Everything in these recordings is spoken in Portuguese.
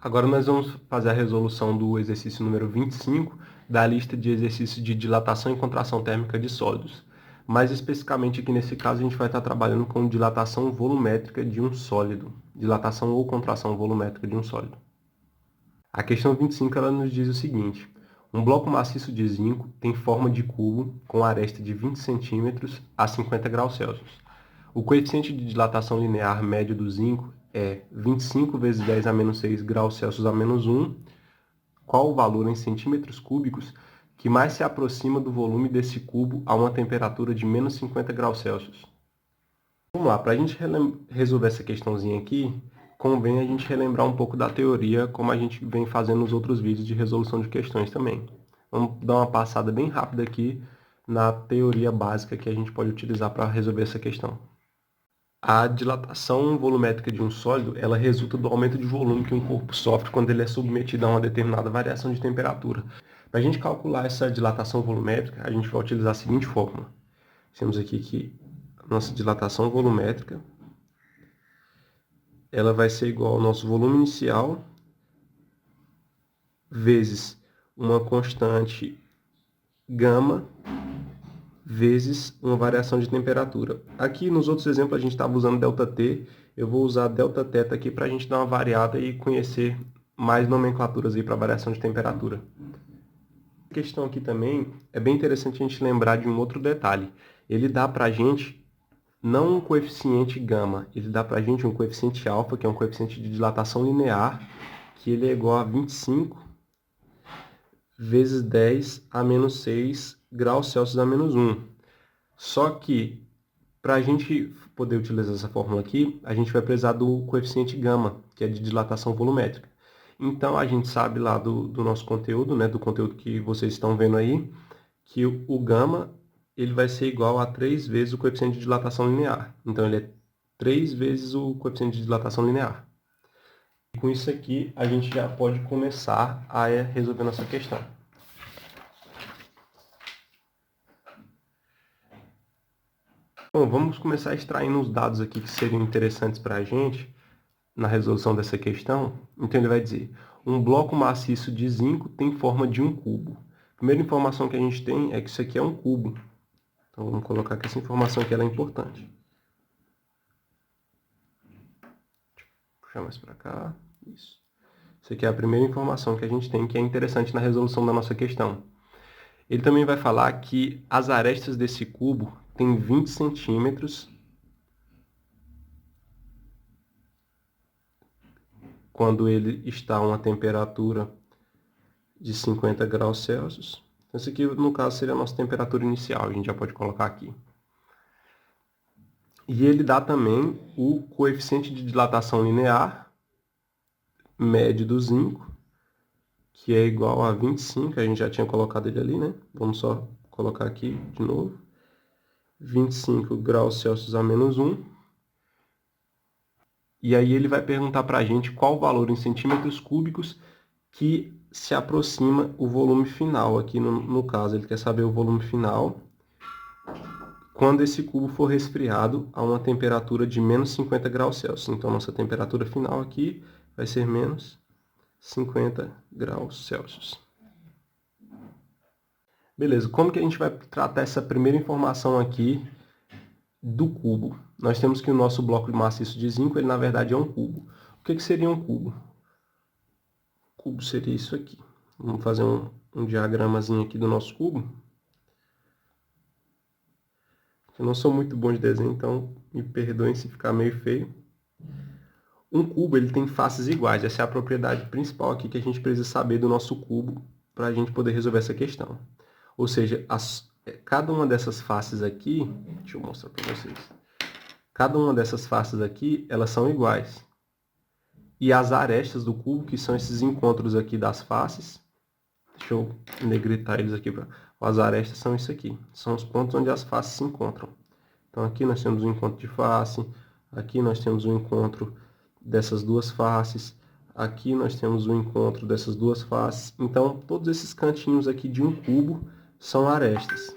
Agora nós vamos fazer a resolução do exercício número 25 da lista de exercícios de dilatação e contração térmica de sólidos. Mais especificamente aqui nesse caso a gente vai estar trabalhando com dilatação volumétrica de um sólido, dilatação ou contração volumétrica de um sólido. A questão 25 ela nos diz o seguinte: um bloco maciço de zinco tem forma de cubo com aresta de 20 cm a 50 graus Celsius. O coeficiente de dilatação linear médio do zinco é 25 vezes 10 a menos 6 graus Celsius a menos 1. Qual o valor em centímetros cúbicos que mais se aproxima do volume desse cubo a uma temperatura de menos 50 graus Celsius? Vamos lá, para a gente resolver essa questãozinha aqui, convém a gente relembrar um pouco da teoria, como a gente vem fazendo nos outros vídeos de resolução de questões também. Vamos dar uma passada bem rápida aqui na teoria básica que a gente pode utilizar para resolver essa questão. A dilatação volumétrica de um sólido, ela resulta do aumento de volume que um corpo sofre quando ele é submetido a uma determinada variação de temperatura. Para a gente calcular essa dilatação volumétrica, a gente vai utilizar a seguinte fórmula. Temos aqui que a nossa dilatação volumétrica, ela vai ser igual ao nosso volume inicial vezes uma constante gama vezes uma variação de temperatura. Aqui nos outros exemplos a gente estava usando ΔT, eu vou usar Δθ aqui para a gente dar uma variada e conhecer mais nomenclaturas aí para variação de temperatura. A questão aqui também é bem interessante a gente lembrar de um outro detalhe. Ele dá para a gente não um coeficiente gama, ele dá para a gente um coeficiente alfa, que é um coeficiente de dilatação linear, que ele é igual a 25 vezes 10 a menos 6 graus Celsius a menos 1. Só que, para a gente poder utilizar essa fórmula aqui, a gente vai precisar do coeficiente gama, que é de dilatação volumétrica. Então, a gente sabe lá do nosso conteúdo, né, do conteúdo que vocês estão vendo aí, que o gama ele vai ser igual a 3 vezes o coeficiente de dilatação linear. Então, ele é 3 vezes o coeficiente de dilatação linear. E com isso aqui, a gente já pode começar a resolver nossa questão. Bom, vamos começar extraindo os dados aqui que seriam interessantes para a gente na resolução dessa questão. Então, ele vai dizer, um bloco maciço de zinco tem forma de um cubo. A primeira informação que a gente tem é que isso aqui é um cubo. Então, vamos colocar que essa informação aqui ela é importante. Deixa eu puxar mais para cá. Isso. Isso aqui é a primeira informação que a gente tem, que é interessante na resolução da nossa questão. Ele também vai falar que as arestas desse cubo têm 20 centímetros quando ele está a uma temperatura de 50 graus Celsius. Então, isso aqui, no caso, seria a nossa temperatura inicial, a gente já pode colocar aqui. E ele dá também o coeficiente de dilatação linear médio do zinco, que é igual a 25, a gente já tinha colocado ele ali, né? Vamos só colocar aqui de novo. 25 graus Celsius a menos 1. E aí ele vai perguntar para a gente qual o valor em centímetros cúbicos que se aproxima o volume final. Aqui no caso, ele quer saber o volume final quando esse cubo for resfriado a uma temperatura de menos 50 graus Celsius. Então, nossa temperatura final aqui vai ser menos 50 graus Celsius. Beleza, como que a gente vai tratar essa primeira informação aqui do cubo? Nós temos que o nosso bloco de maciço de zinco, ele na verdade é um cubo. O que seria um cubo? O cubo seria isso aqui. Vamos fazer um diagramazinho aqui do nosso cubo. Eu não sou muito bom de desenho, então me perdoem se ficar meio feio. Um cubo ele tem faces iguais. Essa é a propriedade principal aqui que a gente precisa saber do nosso cubo para a gente poder resolver essa questão. Ou seja, cada uma dessas faces aqui, deixa eu mostrar para vocês. Cada uma dessas faces aqui, elas são iguais. E as arestas do cubo, que são esses encontros aqui das faces, deixa eu negritar eles aqui. As arestas são isso aqui, são os pontos onde as faces se encontram. Então aqui nós temos um encontro de face, aqui nós temos um encontro dessas duas faces, aqui nós temos um encontro dessas duas faces. Então todos esses cantinhos aqui de um cubo são arestas.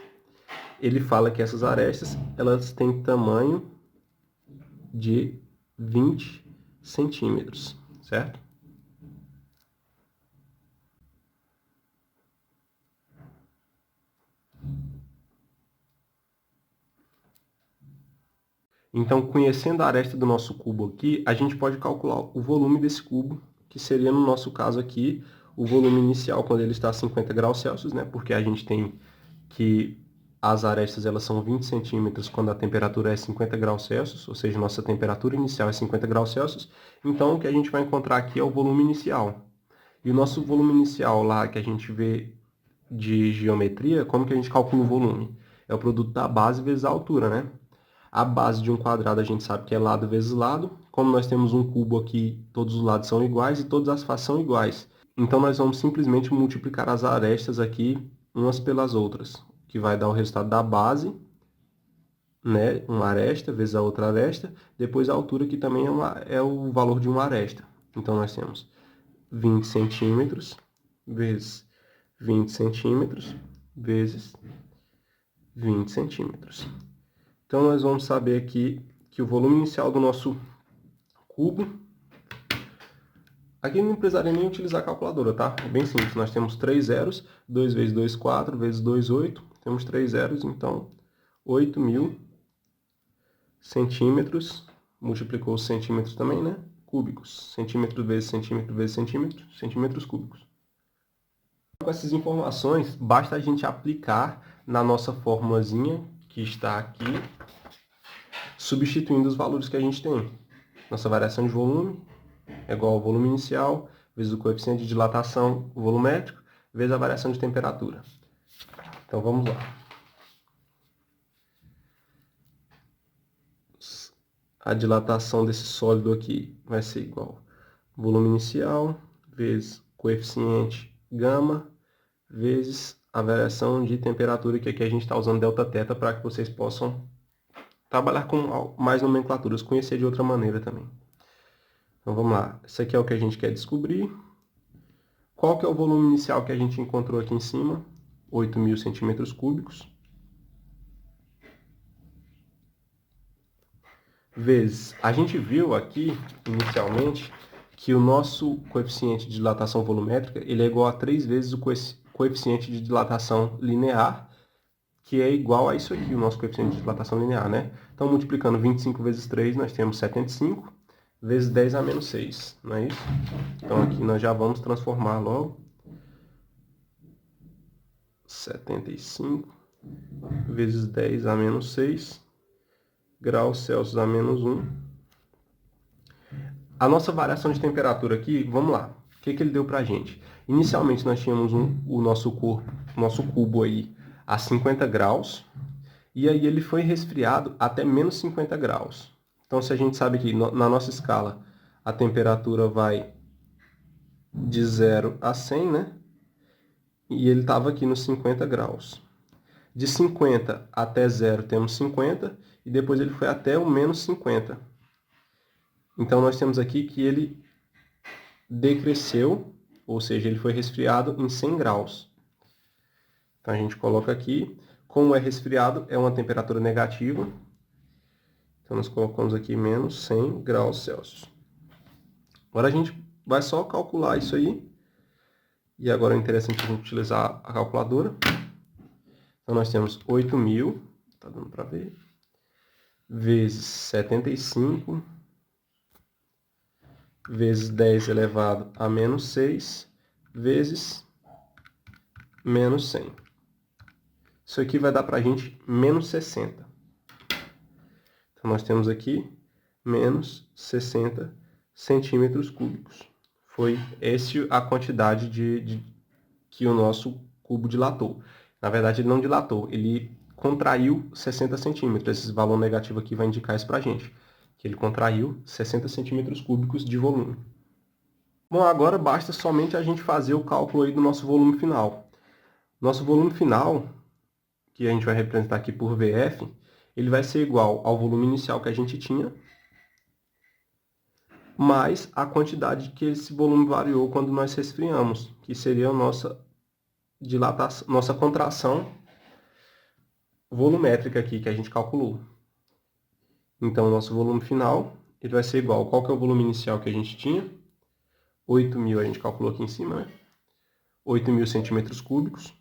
Ele fala que essas arestas, elas têm tamanho de 20 centímetros, certo? Então, conhecendo a aresta do nosso cubo aqui, a gente pode calcular o volume desse cubo, que seria, no nosso caso aqui, o volume inicial quando ele está a 50 graus Celsius, né? Porque a gente tem que as arestas elas são 20 centímetros quando a temperatura é 50 graus Celsius, ou seja, nossa temperatura inicial é 50 graus Celsius. Então, o que a gente vai encontrar aqui é o volume inicial. E o nosso volume inicial lá, que a gente vê de geometria, como que a gente calcula o volume? É o produto da base vezes a altura, né? A base de um quadrado a gente sabe que é lado vezes lado. Como nós temos um cubo aqui, todos os lados são iguais e todas as faces são iguais. Então, nós vamos simplesmente multiplicar as arestas aqui umas pelas outras, que vai dar o resultado da base, né? Uma aresta vezes a outra aresta, depois a altura, que também é o valor de uma aresta. Então, nós temos 20 centímetros vezes 20 centímetros vezes 20 centímetros. Então, nós vamos saber aqui que o volume inicial do nosso cubo... Aqui não precisaria nem utilizar a calculadora, tá? É bem simples. Nós temos 3 zeros, 2 vezes 2, 4, vezes 2, 8. Temos 3 zeros, então 8.000 centímetros. Multiplicou os centímetros também, né? Cúbicos. Centímetro vezes centímetro vezes centímetro, centímetros cúbicos. Com essas informações, basta a gente aplicar na nossa formulazinha que está aqui, substituindo os valores que a gente tem. Nossa variação de volume é igual ao volume inicial, vezes o coeficiente de dilatação volumétrico, vezes a variação de temperatura. Então, vamos lá. A dilatação desse sólido aqui vai ser igual ao volume inicial, vezes coeficiente gama, vezes a variação de temperatura, que aqui a gente está usando delta-teta para que vocês possam trabalhar com mais nomenclaturas, conhecer de outra maneira também. Então, vamos lá. Isso aqui é o que a gente quer descobrir. Qual que é o volume inicial que a gente encontrou aqui em cima? 8.000 centímetros cúbicos. Vezes, a gente viu aqui, inicialmente, que o nosso coeficiente de dilatação volumétrica ele é igual a 3 vezes o coeficiente de dilatação linear, que é igual a isso aqui, o nosso coeficiente de dilatação linear, né? Então, multiplicando 25 vezes 3, nós temos 75, vezes 10 a menos 6, não é isso? Então, aqui nós já vamos transformar logo. 75 vezes 10 a menos 6 graus Celsius a menos 1. A nossa variação de temperatura aqui, vamos lá. O que ele deu pra gente? Inicialmente nós tínhamos o nosso corpo, o nosso cubo aí a 50 graus. E aí ele foi resfriado até menos 50 graus. Então, se a gente sabe que na nossa escala a temperatura vai de 0 a 100, né? E ele estava aqui nos 50 graus. De 50 até 0 temos 50, e depois ele foi até o menos 50. Então, nós temos aqui que ele decresceu, ou seja, ele foi resfriado em 100 graus. Então, a gente coloca aqui, como é resfriado, é uma temperatura negativa. Então, nós colocamos aqui menos 100 graus Celsius. Agora, a gente vai só calcular isso aí. E agora é interessante a gente utilizar a calculadora. Então, nós temos 8.000, tá dando para ver, vezes 75, vezes 10 elevado a menos 6, vezes menos 100. Isso aqui vai dar para a gente menos 60. Então, nós temos aqui menos 60 centímetros cúbicos. Foi essa a quantidade que o nosso cubo dilatou. Na verdade, ele não dilatou, ele contraiu 60 centímetros. Esse valor negativo aqui vai indicar isso para a gente, que ele contraiu 60 centímetros cúbicos de volume. Bom, agora basta somente a gente fazer o cálculo aí do nosso volume final. Nosso volume final, que a gente vai representar aqui por VF, ele vai ser igual ao volume inicial que a gente tinha, mais a quantidade que esse volume variou quando nós resfriamos, que seria a nossa dilatação, nossa contração volumétrica aqui que a gente calculou. Então, o nosso volume final ele vai ser igual. Qual que é o volume inicial que a gente tinha? 8.000 a gente calculou aqui em cima, né? 8.000 centímetros cúbicos.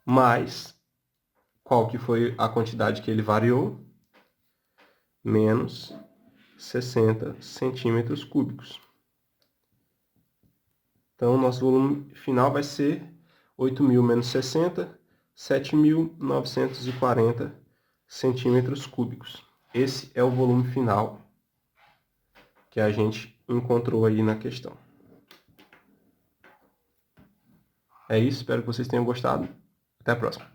mais qual que foi a quantidade que ele variou, menos 60 centímetros cúbicos. Então, nosso volume final vai ser 8.000 menos 60, 7.940 centímetros cúbicos. Esse é o volume final que a gente encontrou aí na questão. É isso, espero que vocês tenham gostado. Até a próxima.